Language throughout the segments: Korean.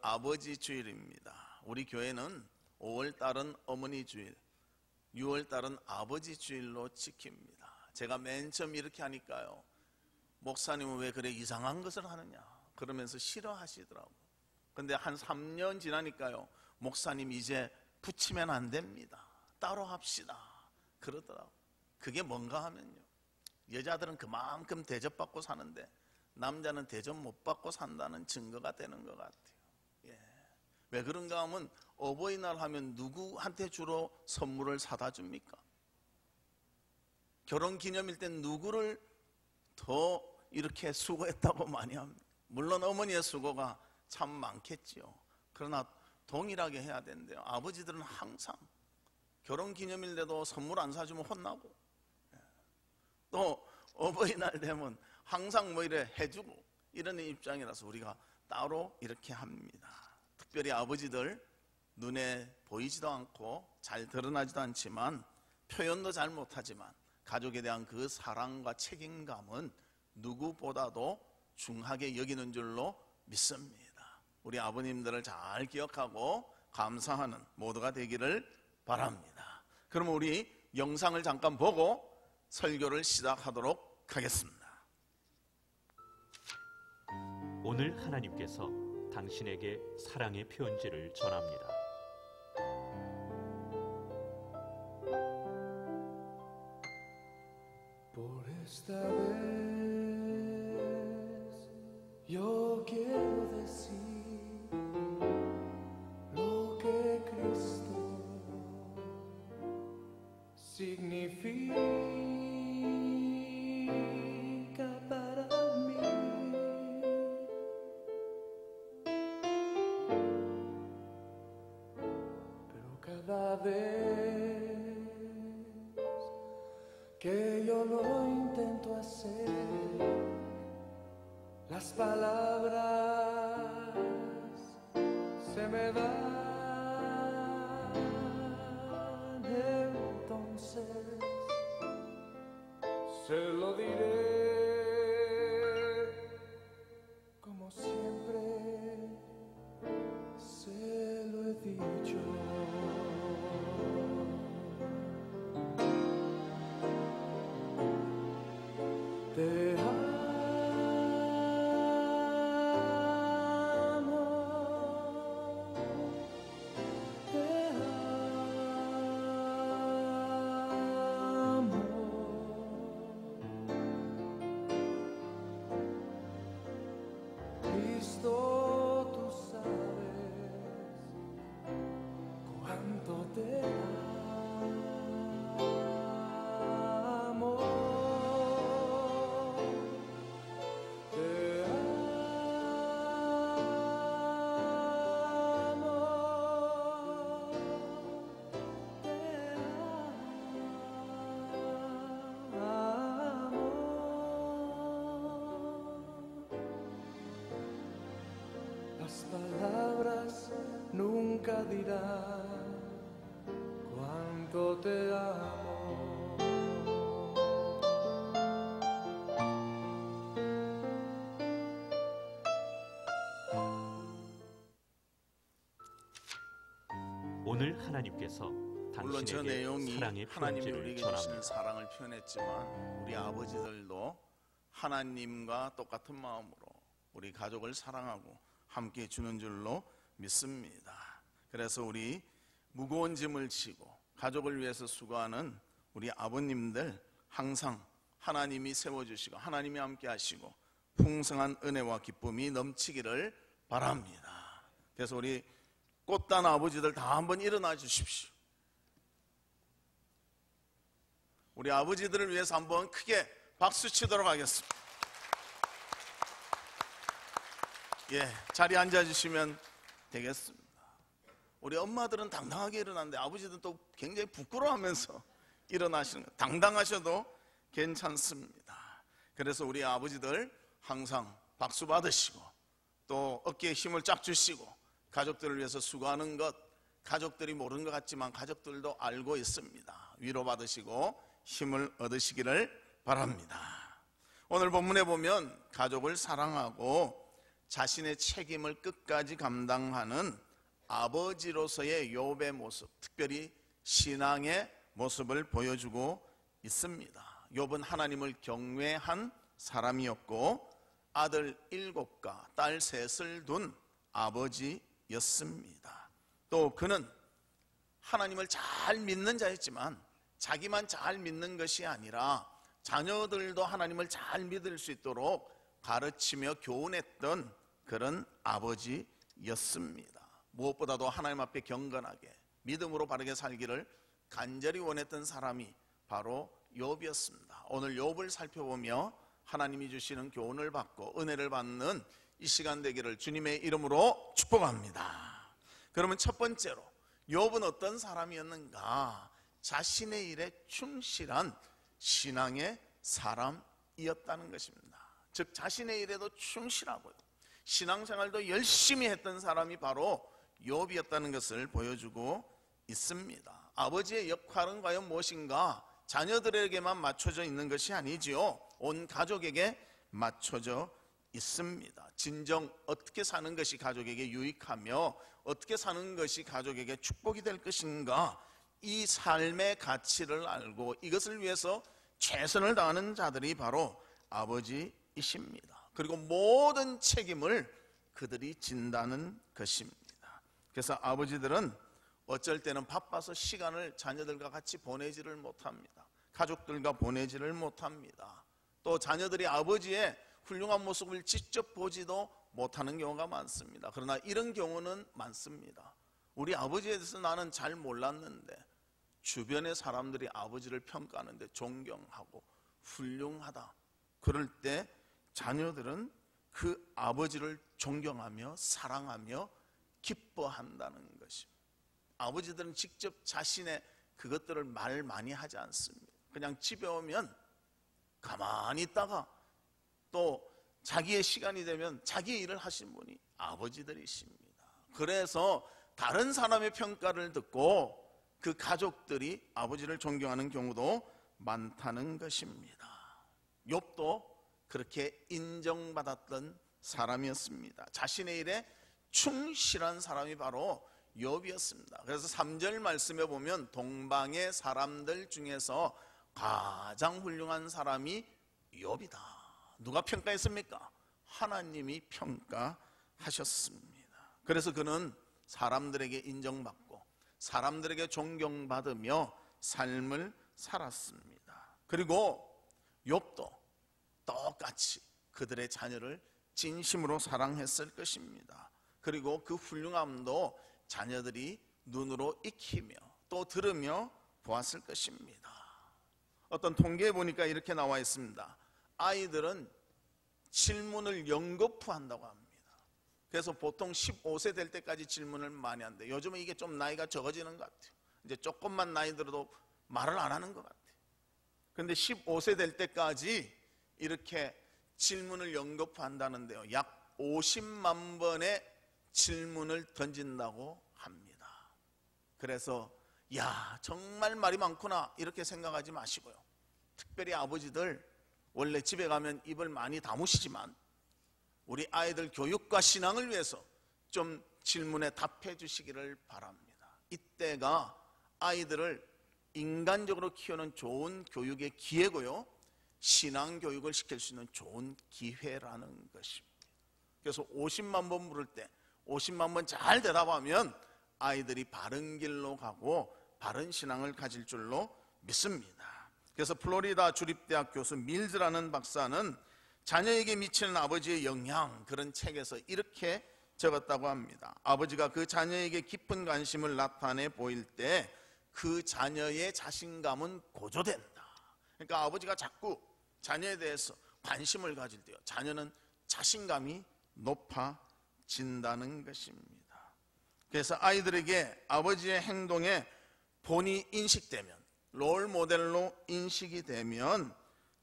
아버지 주일입니다. 우리 교회는 5월달은 어머니 주일, 6월달은 아버지 주일로 지킵니다. 제가 맨 처음 이렇게 하니까요, 목사님은 왜 그래 이상한 것을 하느냐 그러면서 싫어하시더라고요. 근데 한 3년 지나니까요, 목사님 이제 붙이면 안 됩니다, 따로 합시다 그러더라고요. 그게 뭔가 하면요, 여자들은 그만큼 대접받고 사는데 남자는 대접 못 받고 산다는 증거가 되는 것 같아요. 왜 그런가 하면 어버이날 하면 누구한테 주로 선물을 사다 줍니까? 결혼기념일 때 누구를 더 이렇게 수고했다고 많이 합니다. 물론 어머니의 수고가 참 많겠지요. 그러나 동일하게 해야 된대요. 아버지들은 항상 결혼기념일 때도 선물 안 사주면 혼나고, 또 어버이날 되면 항상 뭐 이래 해주고 이런 입장이라서 우리가 따로 이렇게 합니다. 특별히 아버지들 눈에 보이지도 않고 잘 드러나지도 않지만 표현도 잘 못하지만 가족에 대한 그 사랑과 책임감은 누구보다도 중하게 여기는 줄로 믿습니다. 우리 아버님들을 잘 기억하고 감사하는 모두가 되기를 바랍니다. 그럼 우리 영상을 잠깐 보고 설교를 시작하도록 하겠습니다. 오늘 하나님께서 당신에게 사랑의 편지를 전합니다. Por esta vez yo quiero decir lo que Cristo significa para mí. Pero cada vez que yo lo intento hacer, las palabras se me van. Entonces se lo diré como siempre se lo he dicho. Te Cristo, tú sabes cuánto te amo. Te amo. Te amo. Las palabras nunca dirán cuánto te amo. 오늘 하나님께서 물론 저 당신에게 내용이 사랑의 하나님이 편지를 우리에게 전합니다. 주시는 사랑을 표현했지만 우리 아버지들도 하나님과 똑같은 마음으로 우리 가족을 사랑하고 함께 주는 줄로 믿습니다. 그래서 우리 무거운 짐을 지고 가족을 위해서 수고하는 우리 아버님들 항상 하나님이 세워주시고 하나님이 함께 하시고 풍성한 은혜와 기쁨이 넘치기를 바랍니다. 그래서 우리 꽃단 아버지들 다 한번 일어나 주십시오. 우리 아버지들을 위해서 한번 크게 박수 치도록 하겠습니다. 자리에 앉아주시면 되겠습니다. 우리 엄마들은 당당하게 일어나는데 아버지들은 또 굉장히 부끄러워하면서 일어나시는 거예요. 당당하셔도 괜찮습니다. 그래서 우리 아버지들 항상 박수 받으시고 또 어깨에 힘을 쫙 주시고 가족들을 위해서 수고하는 것, 가족들이 모르는 것 같지만 가족들도 알고 있습니다. 위로받으시고 힘을 얻으시기를 바랍니다. 오늘 본문에 보면 가족을 사랑하고 자신의 책임을 끝까지 감당하는 아버지로서의 욥의 모습, 특별히 신앙의 모습을 보여주고 있습니다. 욥은 하나님을 경외한 사람이었고 아들 7과 딸 3을 둔 아버지였습니다. 또 그는 하나님을 잘 믿는 자였지만 자기만 잘 믿는 것이 아니라 자녀들도 하나님을 잘 믿을 수 있도록 가르치며 교훈했던 그런 아버지였습니다. 무엇보다도 하나님 앞에 경건하게 믿음으로 바르게 살기를 간절히 원했던 사람이 바로 욥이었습니다. 오늘 욥을 살펴보며 하나님이 주시는 교훈을 받고 은혜를 받는 이 시간 되기를 주님의 이름으로 축복합니다. 그러면 첫 번째로 욥은 어떤 사람이었는가? 자신의 일에 충실한 신앙의 사람이었다는 것입니다. 즉 자신의 일에도 충실하고요, 신앙생활도 열심히 했던 사람이 바로 욥이었다는 것을 보여주고 있습니다. 아버지의 역할은 과연 무엇인가? 자녀들에게만 맞춰져 있는 것이 아니지요. 온 가족에게 맞춰져 있습니다. 진정 어떻게 사는 것이 가족에게 유익하며 어떻게 사는 것이 가족에게 축복이 될 것인가, 이 삶의 가치를 알고 이것을 위해서 최선을 다하는 자들이 바로 아버지이십니다. 그리고 모든 책임을 그들이 진다는 것입니다. 그래서 아버지들은 어쩔 때는 바빠서 시간을 자녀들과 같이 보내지를 못합니다. 가족들과 보내지를 못합니다. 또 자녀들이 아버지의 훌륭한 모습을 직접 보지도 못하는 경우가 많습니다. 그러나 이런 경우는 많습니다. 우리 아버지에 대해서 나는 잘 몰랐는데 주변의 사람들이 아버지를 평가하는데 존경하고 훌륭하다. 그럴 때 자녀들은 그 아버지를 존경하며 사랑하며 기뻐한다는 것입니다. 아버지들은 직접 자신의 그것들을 말 많이 하지 않습니다. 그냥 집에 오면 가만히 있다가 또 자기의 시간이 되면 자기의 일을 하신 분이 아버지들이십니다. 그래서 다른 사람의 평가를 듣고 그 가족들이 아버지를 존경하는 경우도 많다는 것입니다. 욥도 그렇게 인정받았던 사람이었습니다. 자신의 일에 충실한 사람이 바로 욥이었습니다. 그래서 3절 말씀에 보면 동방의 사람들 중에서 가장 훌륭한 사람이 욥이다. 누가 평가했습니까? 하나님이 평가하셨습니다. 그래서 그는 사람들에게 인정받고 사람들에게 존경받으며 삶을 살았습니다. 그리고 욥도 똑같이 그들의 자녀를 진심으로 사랑했을 것입니다. 그리고 그 훌륭함도 자녀들이 눈으로 익히며 또 들으며 보았을 것입니다. 어떤 통계에 보니까 이렇게 나와 있습니다. 아이들은 질문을 연거푸 한다고 합니다. 그래서 보통 15세 될 때까지 질문을 많이 한대. 요즘은 이게 좀 나이가 적어지는 것 같아요. 이제 조금만 나이 들어도 말을 안 하는 것 같아요. 그런데 15세 될 때까지 이렇게 질문을 연거푸 한다는데요, 약 50만 번의 질문을 던진다고 합니다. 그래서 야, 정말 말이 많구나 이렇게 생각하지 마시고요, 특별히 아버지들 원래 집에 가면 입을 많이 다무시지만 우리 아이들 교육과 신앙을 위해서 좀 질문에 답해 주시기를 바랍니다. 이때가 아이들을 인간적으로 키우는 좋은 교육의 기회고요, 신앙 교육을 시킬 수 있는 좋은 기회라는 것입니다. 그래서 50만 번 물을 때 50만 번 잘 대답하면 아이들이 바른 길로 가고 바른 신앙을 가질 줄로 믿습니다. 그래서 플로리다 주립대학 교수 밀즈라는 박사는 자녀에게 미치는 아버지의 영향, 그런 책에서 이렇게 적었다고 합니다. 아버지가 그 자녀에게 깊은 관심을 나타내 보일 때 그 자녀의 자신감은 고조된다. 그러니까 아버지가 자꾸 자녀에 대해서 관심을 가질 때요, 자녀는 자신감이 높아진다는 것입니다. 그래서 아이들에게 아버지의 행동에 본이 인식되면, 롤 모델로 인식이 되면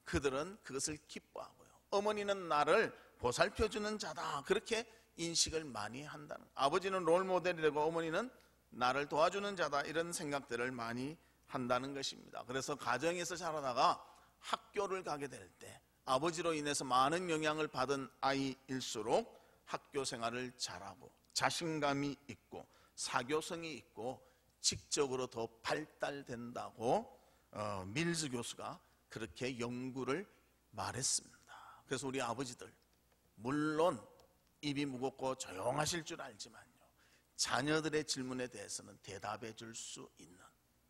그들은 그것을 기뻐하고요, 어머니는 나를 보살펴주는 자다, 그렇게 인식을 많이 한다는, 아버지는 롤 모델이라고 어머니는 나를 도와주는 자다, 이런 생각들을 많이 한다는 것입니다. 그래서 가정에서 자라다가 학교를 가게 될 때 아버지로 인해서 많은 영향을 받은 아이일수록 학교 생활을 잘하고 자신감이 있고 사교성이 있고 지적으로 더 발달된다고 밀즈 교수가 그렇게 연구를 말했습니다. 그래서 우리 아버지들, 물론 입이 무겁고 조용하실 줄 알지만요, 자녀들의 질문에 대해서는 대답해 줄 수 있는,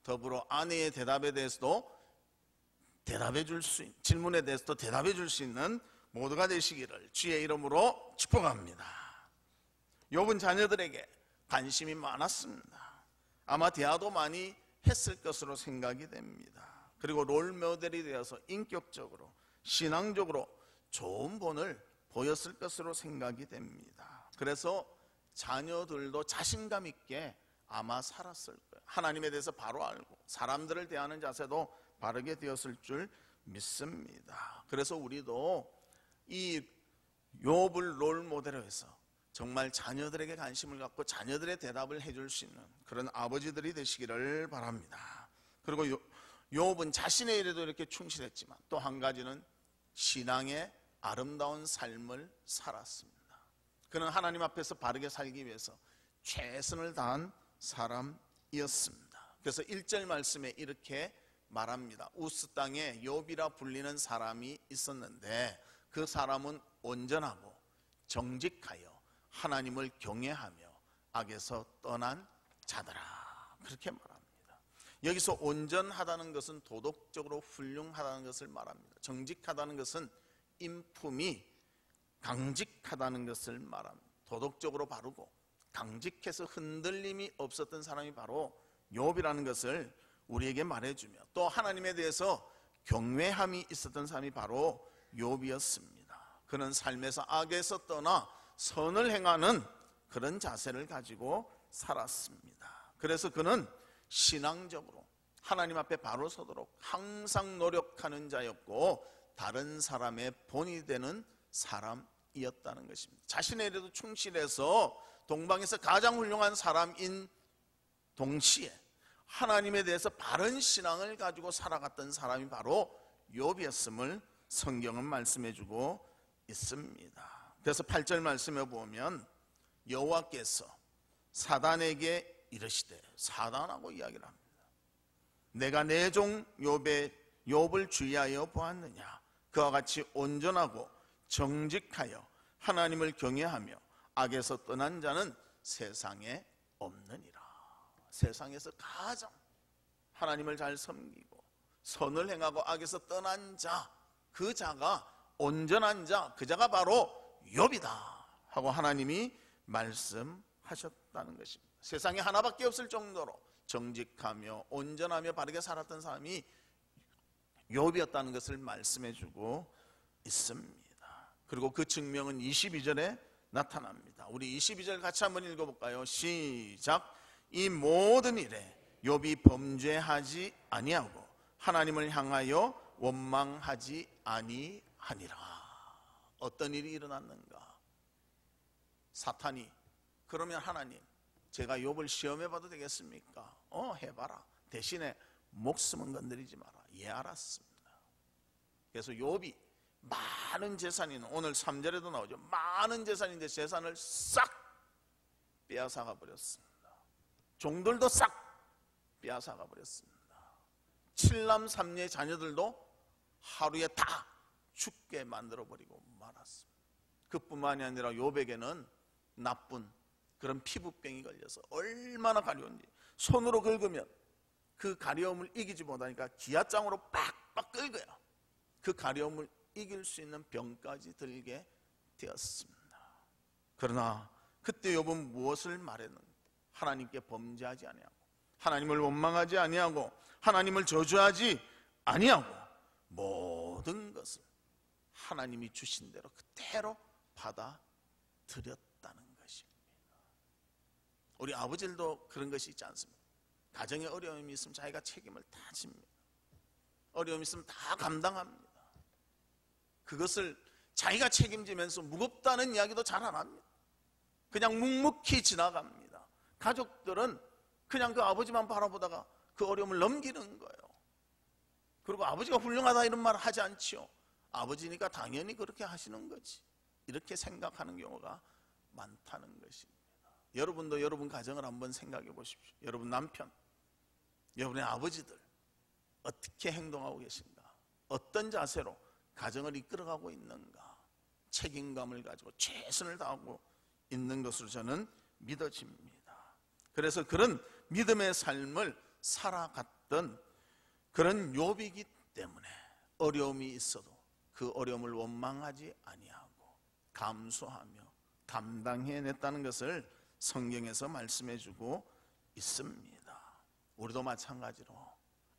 더불어 아내의 대답에 대해서도 대답해 줄 수 있는, 질문에 대해서도 대답해 줄 수 있는 모두가 되시기를 주의 이름으로 축복합니다. 욥은 자녀들에게 관심이 많았습니다. 아마 대화도 많이 했을 것으로 생각이 됩니다. 그리고 롤모델이 되어서 인격적으로 신앙적으로 좋은 본을 보였을 것으로 생각이 됩니다. 그래서 자녀들도 자신감 있게 아마 살았을 거예요. 하나님에 대해서 바로 알고 사람들을 대하는 자세도 바르게 되었을 줄 믿습니다. 그래서 우리도 이 욥을 롤모델로 해서 정말 자녀들에게 관심을 갖고 자녀들의 대답을 해줄 수 있는 그런 아버지들이 되시기를 바랍니다. 그리고 욥은 자신의 일에도 이렇게 충실했지만 또 한 가지는 신앙의 아름다운 삶을 살았습니다. 그는 하나님 앞에서 바르게 살기 위해서 최선을 다한 사람이었습니다. 그래서 1절 말씀에 이렇게 말합니다. 우스 땅에 욥이라 불리는 사람이 있었는데 그 사람은 온전하고 정직하여 하나님을 경외하며 악에서 떠난 자더라. 그렇게 말합니다. 여기서 온전하다는 것은 도덕적으로 훌륭하다는 것을 말합니다. 정직하다는 것은 인품이 강직하다는 것을 말합니다. 도덕적으로 바르고 강직해서 흔들림이 없었던 사람이 바로 욥이라는 것을 우리에게 말해주며, 또 하나님에 대해서 경외함이 있었던 사람이 바로 욥이었습니다. 그는 삶에서 악에서 떠나 선을 행하는 그런 자세를 가지고 살았습니다. 그래서 그는 신앙적으로 하나님 앞에 바로 서도록 항상 노력하는 자였고 다른 사람의 본이 되는 사람이었다는 것입니다. 자신의 일에도 충실해서 동방에서 가장 훌륭한 사람인 동시에 하나님에 대해서 바른 신앙을 가지고 살아갔던 사람이 바로 욥이었음을 성경은 말씀해주고 있습니다. 그래서 8절 말씀에 보면 여호와께서 사단에게 이르시되, 사단하고 이야기를 합니다. 내가 내 종 욥을 주의하여 보았느냐? 그와 같이 온전하고 정직하여 하나님을 경외하며 악에서 떠난 자는 세상에 없느니라. 세상에서 가장 하나님을 잘 섬기고 선을 행하고 악에서 떠난 자, 그 자가 온전한 자, 그 자가 바로 욥이다 하고 하나님이 말씀하셨다는 것입니다. 세상에 하나밖에 없을 정도로 정직하며 온전하며 바르게 살았던 사람이 욥이었다는 것을 말씀해주고 있습니다. 그리고 그 증명은 22절에 나타납니다. 우리 22절 같이 한번 읽어볼까요? 시작. 이 모든 일에 욥이 범죄하지 아니하고 하나님을 향하여 원망하지 아니하니라. 어떤 일이 일어났는가? 사탄이, 그러면 하나님, 제가 욥을 시험해봐도 되겠습니까? 해봐라. 대신에 목숨은 건드리지 마라. 예, 알았습니다. 그래서 욥이 많은 재산이 있는, 오늘 3절에도 나오죠. 많은 재산인데 재산을 싹 빼앗아가 버렸습니다. 종들도 싹 빼앗아가 버렸습니다. 7남 3녀의 자녀들도 하루에 다 죽게 만들어버리고 말았습니다. 그뿐만이 아니라 욥에게는 나쁜 그런 피부병이 걸려서 얼마나 가려운지, 손으로 긁으면 그 가려움을 이기지 못하니까 기아장으로 빡빡 긁어요. 그 가려움을 이길 수 있는 병까지 들게 되었습니다. 그러나 그때 욥은 무엇을 말했는가? 하나님께 범죄하지 아니하고 하나님을 원망하지 아니하고 하나님을 저주하지 아니하고 모든 것을 하나님이 주신 대로 그대로 받아들였다는 것입니다. 우리 아버지들도 그런 것이 있지 않습니까? 가정에 어려움이 있으면 자기가 책임을 다 집니다. 어려움이 있으면 다 감당합니다. 그것을 자기가 책임지면서 무겁다는 이야기도 잘 안 합니다. 그냥 묵묵히 지나갑니다. 가족들은 그냥 그 아버지만 바라보다가 그 어려움을 넘기는 거예요. 그리고 아버지가 훌륭하다 이런 말 하지 않지요. 아버지니까 당연히 그렇게 하시는 거지, 이렇게 생각하는 경우가 많다는 것입니다. 여러분도 여러분 가정을 한번 생각해 보십시오. 여러분 남편, 여러분의 아버지들 어떻게 행동하고 계신가? 어떤 자세로 가정을 이끌어가고 있는가? 책임감을 가지고 최선을 다하고 있는 것으로 저는 믿어집니다. 그래서 그런 믿음의 삶을 살아갔던 그런 욥이기 때문에 어려움이 있어도 그 어려움을 원망하지 아니하고 감수하며 감당해냈다는 것을 성경에서 말씀해 주고 있습니다. 우리도 마찬가지로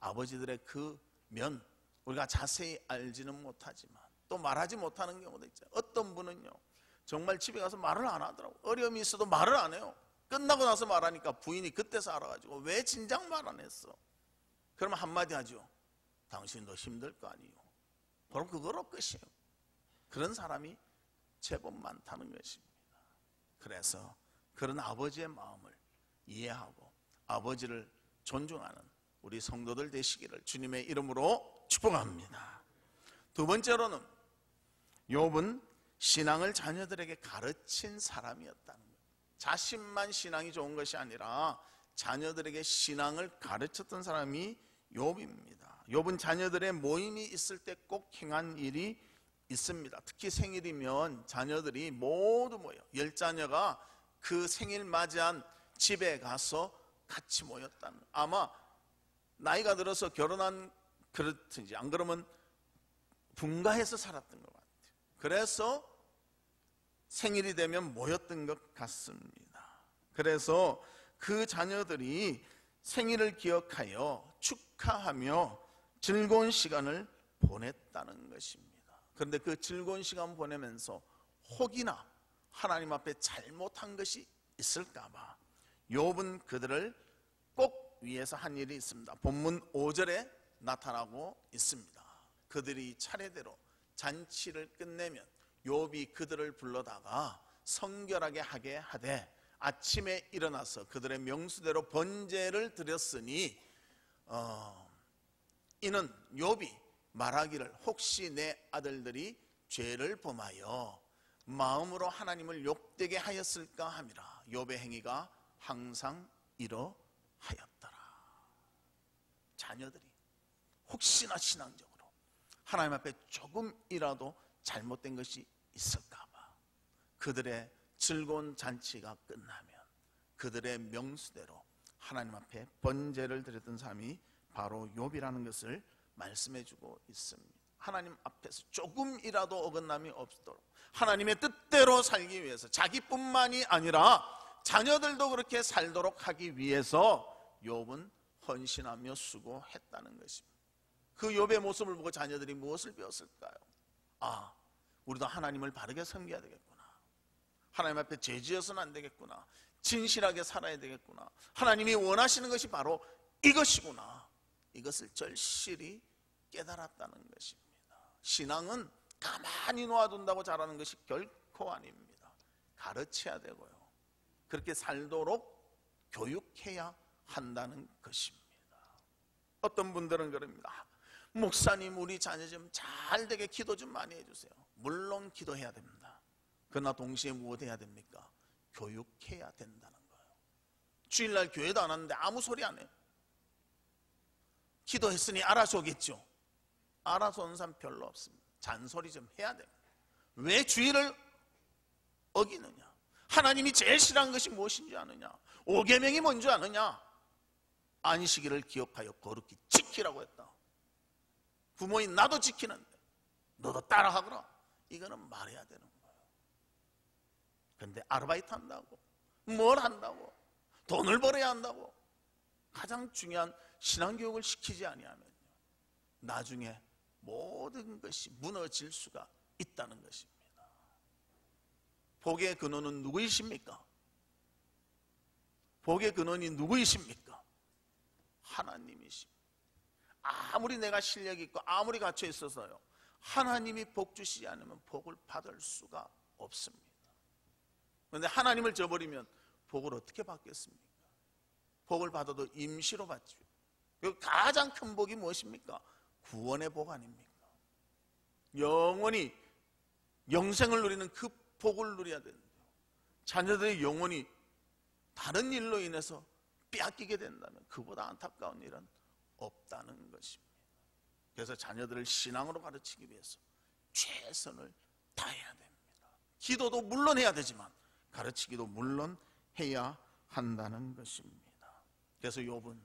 아버지들의 그 면 우리가 자세히 알지는 못하지만 또 말하지 못하는 경우도 있죠. 어떤 분은요 정말 집에 가서 말을 안 하더라고요. 어려움이 있어도 말을 안 해요. 끝나고 나서 말하니까 부인이 그때서 알아가지고 왜 진작 말 안 했어? 그러면 한마디 하죠. 당신도 힘들 거 아니에요. 바로 그거로 끝이에요. 그런 사람이 제법 많다는 것입니다. 그래서 그런 아버지의 마음을 이해하고 아버지를 존중하는 우리 성도들 되시기를 주님의 이름으로 축복합니다. 두 번째로는 욥은 신앙을 자녀들에게 가르친 사람이었다는 거예요. 자신만 신앙이 좋은 것이 아니라 자녀들에게 신앙을 가르쳤던 사람이 욥입니다. 욥은 자녀들의 모임이 있을 때 꼭 행한 일이 있습니다. 특히 생일이면 자녀들이 모두 모여 10자녀가 그 생일 맞이한 집에 가서 같이 모였다는, 아마 나이가 들어서 결혼한 그렇든지 안 그러면 분가해서 살았던 것 같아요. 그래서 생일이 되면 모였던 것 같습니다. 그래서 그 자녀들이 생일을 기억하여 축하하며 즐거운 시간을 보냈다는 것입니다. 그런데 그 즐거운 시간 보내면서 혹이나 하나님 앞에 잘못한 것이 있을까 봐 욥은 그들을 꼭 위해서 한 일이 있습니다. 본문 5절에 나타나고 있습니다. 그들이 차례대로 잔치를 끝내면 욥이 그들을 불러다가 성결하게 하게 하되 아침에 일어나서 그들의 명수대로 번제를 드렸으니 이는 욥이 말하기를 혹시 내 아들들이 죄를 범하여 마음으로 하나님을 욕되게 하였을까 함이라. 욥의 행위가 항상 이러하였더라. 자녀들이 혹시나 신앙적으로 하나님 앞에 조금이라도 잘못된 것이 있을까 봐 그들의 즐거운 잔치가 끝나면 그들의 명수대로 하나님 앞에 번제를 드렸던 사람이 바로 욥이라는 것을 말씀해 주고 있습니다. 하나님 앞에서 조금이라도 어긋남이 없도록 하나님의 뜻대로 살기 위해서 자기뿐만이 아니라 자녀들도 그렇게 살도록 하기 위해서 욥은 헌신하며 수고했다는 것입니다. 그 욥의 모습을 보고 자녀들이 무엇을 배웠을까요? 아, 우리도 하나님을 바르게 섬겨야 되겠구나. 하나님 앞에 죄지어서는 안 되겠구나. 진실하게 살아야 되겠구나. 하나님이 원하시는 것이 바로 이것이구나. 이것을 절실히 깨달았다는 것입니다. 신앙은 가만히 놓아둔다고 자라는 것이 결코 아닙니다. 가르쳐야 되고요. 그렇게 살도록 교육해야 한다는 것입니다. 어떤 분들은 그럽니다. 목사님, 우리 자녀 좀 잘 되게 기도 좀 많이 해주세요. 물론 기도해야 됩니다. 그러나 동시에 무엇 해야 됩니까? 교육해야 된다는 거예요. 주일날 교회도 안 하는데 아무 소리 안 해요. 기도했으니 알아서 오겠죠. 알아서 오는 사람 별로 없습니다. 잔소리 좀 해야 됩니다. 왜 주일을 어기느냐? 하나님이 제일 싫어하는 것이 무엇인지 아느냐? 5계명이 뭔지 아느냐? 안식일을 기억하여 거룩히 지키라고 했다. 부모인 나도 지키는데 너도 따라하거라. 이거는 말해야 되는 거예요. 그런데 아르바이트 한다고, 뭘 한다고, 돈을 벌어야 한다고 가장 중요한 신앙교육을 시키지 아니하면요, 나중에 모든 것이 무너질 수가 있다는 것입니다. 복의 근원은 누구이십니까? 복의 근원이 누구이십니까? 하나님이십니다. 아무리 내가 실력이 있고 아무리 갇혀 있어서요, 하나님이 복 주시지 않으면 복을 받을 수가 없습니다. 그런데 하나님을 저버리면 복을 어떻게 받겠습니까? 복을 받아도 임시로 받죠. 그리고 가장 큰 복이 무엇입니까? 구원의 복 아닙니까? 영원히 영생을 누리는 그 복을 누려야 되는데요, 자녀들의 영혼이 다른 일로 인해서 빼앗기게 된다면 그보다 안타까운 일은 없다는 것입니다. 그래서 자녀들을 신앙으로 가르치기 위해서 최선을 다해야 됩니다. 기도도 물론 해야 되지만 가르치기도 물론 해야 한다는 것입니다. 그래서 욥은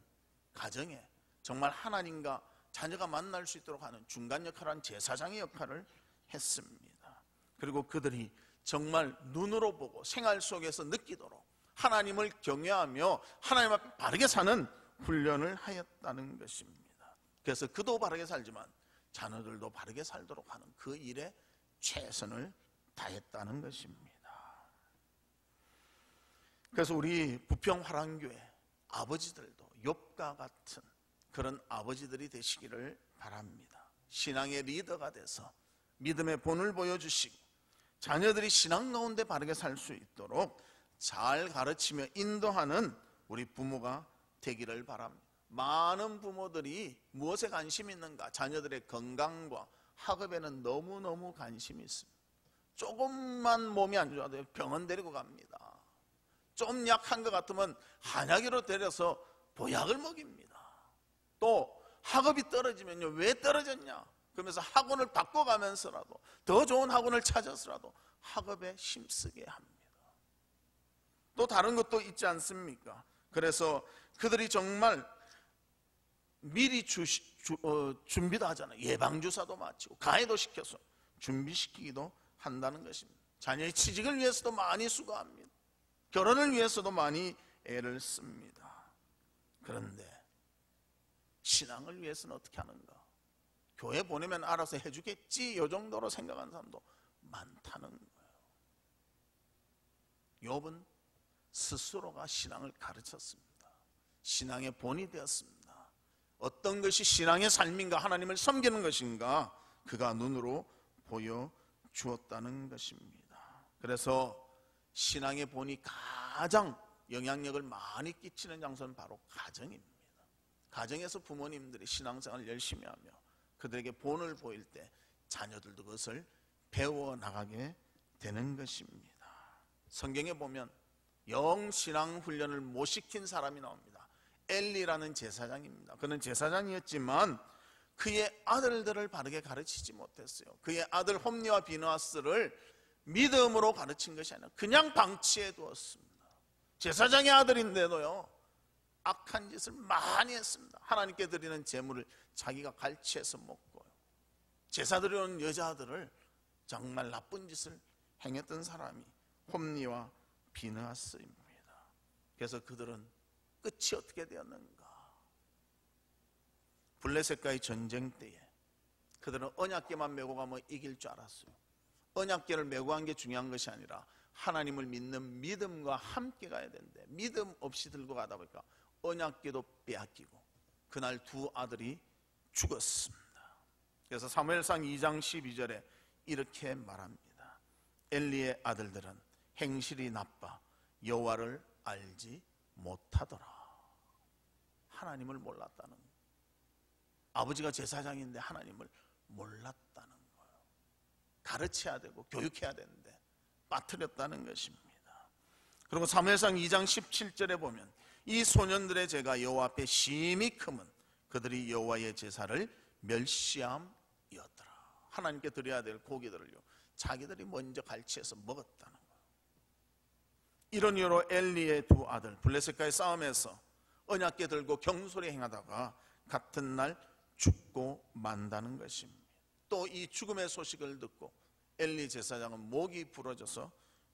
가정에 정말 하나님과 자녀가 만날 수 있도록 하는 중간 역할한 제사장의 역할을 했습니다. 그리고 그들이 정말 눈으로 보고 생활 속에서 느끼도록 하나님을 경외하며 하나님 앞에 바르게 사는 훈련을 하였다는 것입니다. 그래서 그도 바르게 살지만 자녀들도 바르게 살도록 하는 그 일에 최선을 다했다는 것입니다. 그래서 우리 부평화랑교회 아버지들도 욥과 같은 그런 아버지들이 되시기를 바랍니다. 신앙의 리더가 돼서 믿음의 본을 보여주시고 자녀들이 신앙 가운데 바르게 살 수 있도록 잘 가르치며 인도하는 우리 부모가 되기를 바랍니다. 많은 부모들이 무엇에 관심이 있는가? 자녀들의 건강과 학업에는 너무너무 관심이 있습니다. 조금만 몸이 안 좋아도 병원 데리고 갑니다. 좀 약한 것 같으면 한약으로 데려서 보약을 먹입니다. 또 학업이 떨어지면요, 왜 떨어졌냐? 그러면서 학원을 바꿔가면서라도 더 좋은 학원을 찾아서라도 학업에 힘쓰게 합니다. 또 다른 것도 있지 않습니까? 그래서 그들이 정말 미리 준비도 하잖아요. 예방주사도 마치고 가해도 시켜서 준비시키기도 한다는 것입니다. 자녀의 취직을 위해서도 많이 수고합니다. 결혼을 위해서도 많이 애를 씁니다. 그런데 신앙을 위해서는 어떻게 하는가? 교회 보내면 알아서 해주겠지, 이 정도로 생각하는 사람도 많다는 거예요. 욥은 스스로가 신앙을 가르쳤습니다. 신앙의 본이 되었습니다. 어떤 것이 신앙의 삶인가, 하나님을 섬기는 것인가, 그가 눈으로 보여주었다는 것입니다. 그래서 신앙의 본이 가장 영향력을 많이 끼치는 장소는 바로 가정입니다. 가정에서 부모님들이 신앙생활을 열심히 하며 그들에게 본을 보일 때 자녀들도 그것을 배워나가게 되는 것입니다. 성경에 보면 영신앙 훈련을 못 시킨 사람이 나옵니다. 엘리라는 제사장입니다. 그는 제사장이었지만 그의 아들들을 바르게 가르치지 못했어요. 그의 아들 홈니와 비느하스를 믿음으로 가르친 것이 아니라 그냥 방치해 두었습니다. 제사장의 아들인데도요, 악한 짓을 많이 했습니다. 하나님께 드리는 제물을 자기가 갈취해서 먹고요, 제사 드리는 여자들을 정말 나쁜 짓을 행했던 사람이 홈니와 비느하스입니다. 그래서 그들은 끝이 어떻게 되었는가? 블레셋과의 전쟁 때에 그들은 언약궤만 메고 가면 이길 줄 알았어요. 언약궤를 메고 간 게 중요한 것이 아니라 하나님을 믿는 믿음과 함께 가야 되는데 믿음 없이 들고 가다 보니까 언약궤도 빼앗기고 그날 두 아들이 죽었습니다. 그래서 사무엘상 2장 12절에 이렇게 말합니다. 엘리의 아들들은 행실이 나빠 여호와를 알지 못하더라. 하나님을 몰랐다는 거예요. 아버지가 제사장인데 하나님을 몰랐다는 거예요. 가르쳐야 되고 교육해야 되는데 빠뜨렸다는 것입니다. 그리고 사무엘상 2장 17절에 보면 이 소년들의 죄가 여호와 앞에 심히 크면 그들이 여호와의 제사를 멸시함이었더라. 하나님께 드려야 될 고기들을요, 자기들이 먼저 갈취해서 먹었다는 거예요. 이런 이유로 엘리의 두 아들 블레셋과의 싸움에서 언약궤 들고 경솔히 행하다가 같은 날 죽고 만다는 것입니다. 또 이 죽음의 소식을 듣고 엘리 제사장은 목이 부러져서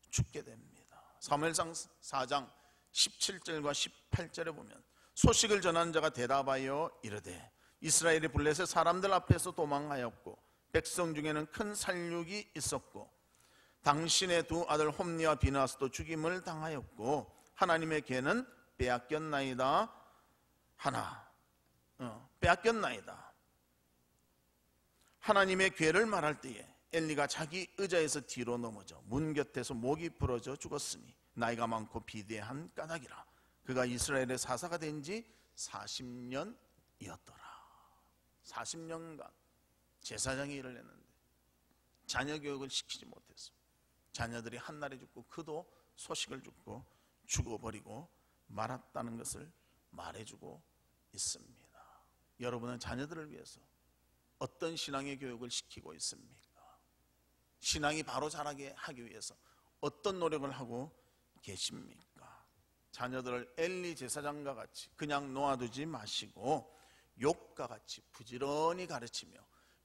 죽게 됩니다. 사무엘상 4장 17절과 18절에 보면 소식을 전한 자가 대답하여 이르되 이스라엘이 블레셋 사람들 앞에서 도망하였고 백성 중에는 큰 살육이 있었고 당신의 두 아들 홈니와 비느하스도 죽임을 당하였고 하나님의 궤는 빼앗겼나이다 빼앗겼나이다. 하나님의 궤를 말할 때에 엘리가 자기 의자에서 뒤로 넘어져 문 곁에서 목이 부러져 죽었으니 나이가 많고 비대한 까닭이라. 그가 이스라엘의 사사가 된 지 40년이었더라. 40년간 제사장의 일을 했는데 자녀 교육을 시키지 못했어. 자녀들이 한날에 죽고 그도 소식을 듣고 죽어버리고 말았다는 것을 말해주고 있습니다. 여러분은 자녀들을 위해서 어떤 신앙의 교육을 시키고 있습니까? 신앙이 바로 자라게 하기 위해서 어떤 노력을 하고 계십니까? 자녀들을 엘리 제사장과 같이 그냥 놓아두지 마시고 욥과 같이 부지런히 가르치며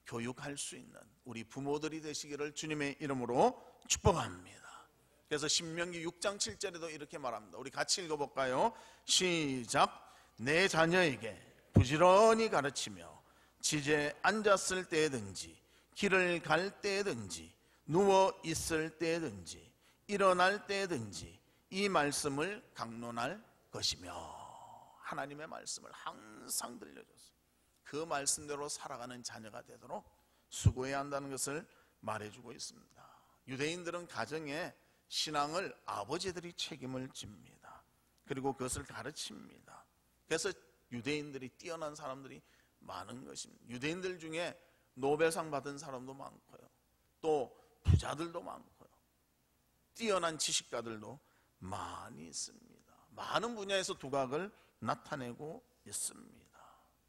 교육할 수 있는 우리 부모들이 되시기를 주님의 이름으로 축복합니다. 그래서 신명기 6장 7절에도 이렇게 말합니다. 우리 같이 읽어볼까요? 시작. 내 자녀에게 부지런히 가르치며 지제 앉았을 때든지 길을 갈 때든지 누워 있을 때든지 일어날 때든지 이 말씀을 강론할 것이며, 하나님의 말씀을 항상 들려줘서 그 말씀대로 살아가는 자녀가 되도록 수고해야 한다는 것을 말해주고 있습니다. 유대인들은 가정에 신앙을 아버지들이 책임을 집니다. 그리고 그것을 가르칩니다. 그래서 유대인들이 뛰어난 사람들이 많은 것입니다. 유대인들 중에 노벨상 받은 사람도 많고요, 또 부자들도 많고요, 뛰어난 지식가들도 많이 있습니다. 많은 분야에서 두각을 나타내고 있습니다.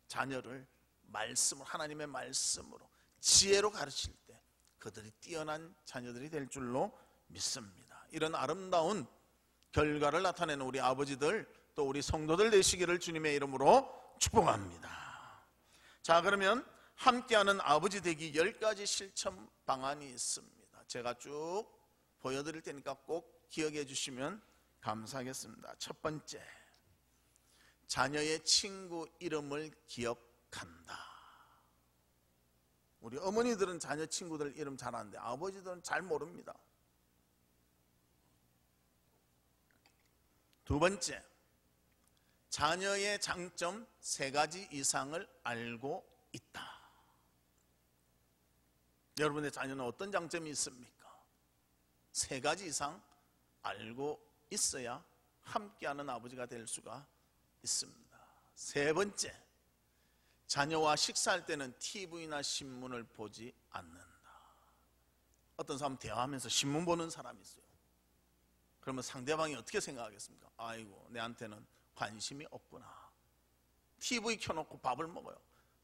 자녀를 말씀으로, 하나님의 말씀으로 지혜로 가르칠 때 그들이 뛰어난 자녀들이 될 줄로 믿습니다. 이런 아름다운 결과를 나타내는 우리 아버지들, 또 우리 성도들 되시기를 주님의 이름으로 축복합니다. 자, 그러면 함께하는 아버지 되기 10가지 실천 방안이 있습니다. 제가 쭉 보여드릴 테니까 꼭 기억해 주시면 감사하겠습니다. 첫 번째, 자녀의 친구 이름을 기억한다. 우리 어머니들은 자녀 친구들 이름 잘 아는데 아버지들은 잘 모릅니다. 두 번째, 자녀의 장점 3가지 이상을 알고 있다. 여러분의 자녀는 어떤 장점이 있습니까? 3가지 이상 알고 있어야 함께하는 아버지가 될 수가 있습니다. 세 번째, 자녀와 식사할 때는 TV나 신문을 보지 않는다. 어떤 사람 대화하면서 신문 보는 사람이 있어요. 그러면 상대방이 어떻게 생각하겠습니까? 아이고, 내한테는 관심이 없구나. TV 켜놓고 밥을 먹어요.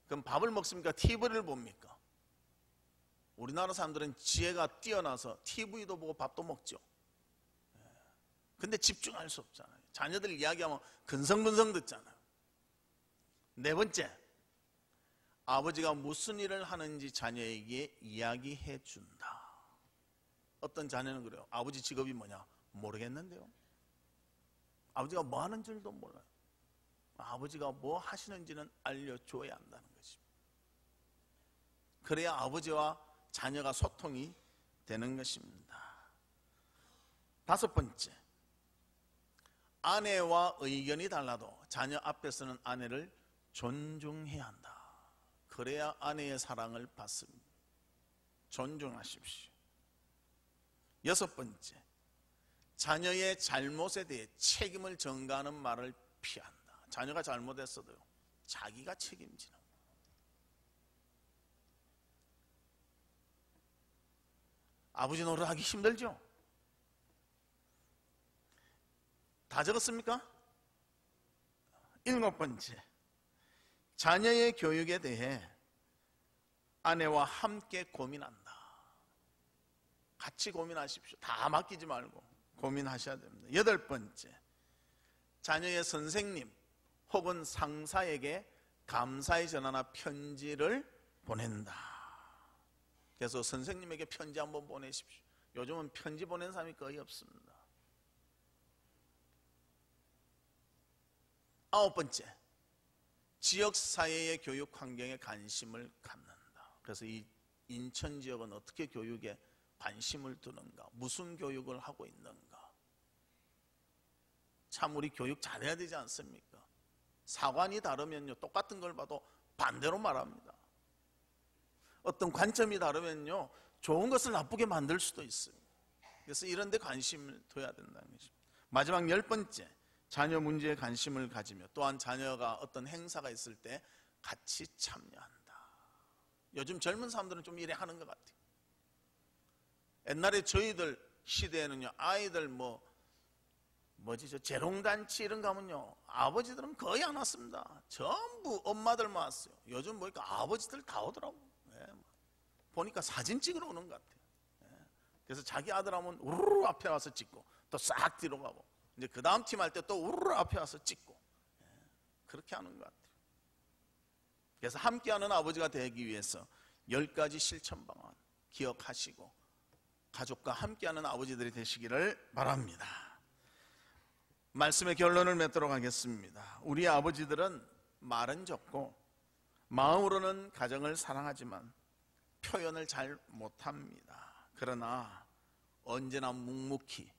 그럼 밥을 먹습니까? TV를 봅니까? 우리나라 사람들은 지혜가 뛰어나서 TV도 보고 밥도 먹죠. 근데 집중할 수 없잖아요. 자녀들 이야기하면 근성근성 듣잖아요. 네 번째, 아버지가 무슨 일을 하는지 자녀에게 이야기해 준다. 어떤 자녀는 그래요. 아버지 직업이 뭐냐? 모르겠는데요. 아버지가 뭐 하는 줄도 몰라요. 아버지가 뭐 하시는지는 알려줘야 한다는 것입니다. 그래야 아버지와 자녀가 소통이 되는 것입니다. 다섯 번째, 아내와 의견이 달라도 자녀 앞에서는 아내를 존중해야 한다. 그래야 아내의 사랑을 받습니다. 존중하십시오. 여섯 번째, 자녀의 잘못에 대해 책임을 전가하는 말을 피한다. 자녀가 잘못했어도요, 자기가 책임지는 거예요. 아버지 노릇하기 힘들죠? 다 적었습니까? 일곱 번째, 자녀의 교육에 대해 아내와 함께 고민한다. 같이 고민하십시오. 다 맡기지 말고 고민하셔야 됩니다. 여덟 번째, 자녀의 선생님 혹은 상사에게 감사의 전화나 편지를 보낸다. 그래서 선생님에게 편지 한번 보내십시오. 요즘은 편지 보낸 사람이 거의 없습니다. 아홉 번째, 지역사회의 교육 환경에 관심을 갖는다. 그래서 이 인천 지역은 어떻게 교육에 관심을 두는가, 무슨 교육을 하고 있는가. 참 우리 교육 잘해야 되지 않습니까? 사관이 다르면요, 똑같은 걸 봐도 반대로 말합니다. 어떤 관점이 다르면요, 좋은 것을 나쁘게 만들 수도 있습니다. 그래서 이런 데 관심을 둬야 된다는 것입니다. 마지막 열 번째, 자녀 문제에 관심을 가지며 또한 자녀가 어떤 행사가 있을 때 같이 참여한다. 요즘 젊은 사람들은 좀 이래 하는 것 같아요. 옛날에 저희들 시대에는요, 아이들 뭐 저 재롱단치 이런 거 하면요, 아버지들은 거의 안 왔습니다. 전부 엄마들만 왔어요. 요즘 보니까 아버지들 다 오더라고. 예, 보니까 사진 찍으러 오는 것 같아요. 예, 그래서 자기 아들 하면 우르르 앞에 와서 찍고 또 싹 뒤로 가고, 이제 그 다음 팀 할 때 또 우르르 앞에 와서 찍고, 예, 그렇게 하는 것 같아요. 그래서 함께하는 아버지가 되기 위해서 10가지 실천 방안 기억하시고 가족과 함께하는 아버지들이 되시기를 바랍니다. 말씀의 결론을 맺도록 하겠습니다. 우리 아버지들은 말은 적고 마음으로는 가정을 사랑하지만 표현을 잘 못합니다. 그러나 언제나 묵묵히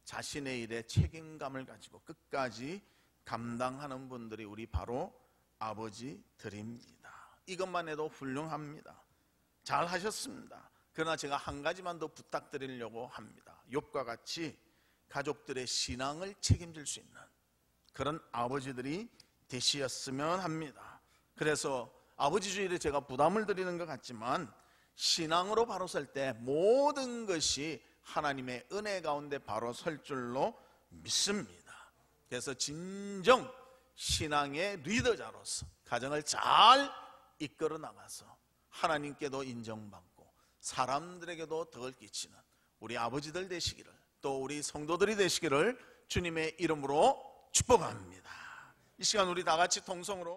자신의 일에 책임감을 가지고 끝까지 감당하는 분들이 우리 바로 아버지들입니다. 이것만 해도 훌륭합니다. 잘 하셨습니다. 그러나 제가 한 가지만 더 부탁드리려고 합니다. 욥과 같이 가족들의 신앙을 책임질 수 있는 그런 아버지들이 되시었으면 합니다. 그래서 아버지 주일에 제가 부담을 드리는 것 같지만 신앙으로 바로 설 때 모든 것이 하나님의 은혜 가운데 바로 설 줄로 믿습니다. 그래서 진정 신앙의 리더자로서 가정을 잘 이끌어 나가서 하나님께도 인정받고 사람들에게도 덕을 끼치는 우리 아버지들 되시기를, 또 우리 성도들이 되시기를 주님의 이름으로 축복합니다. 이 시간 우리 다 같이 통성으로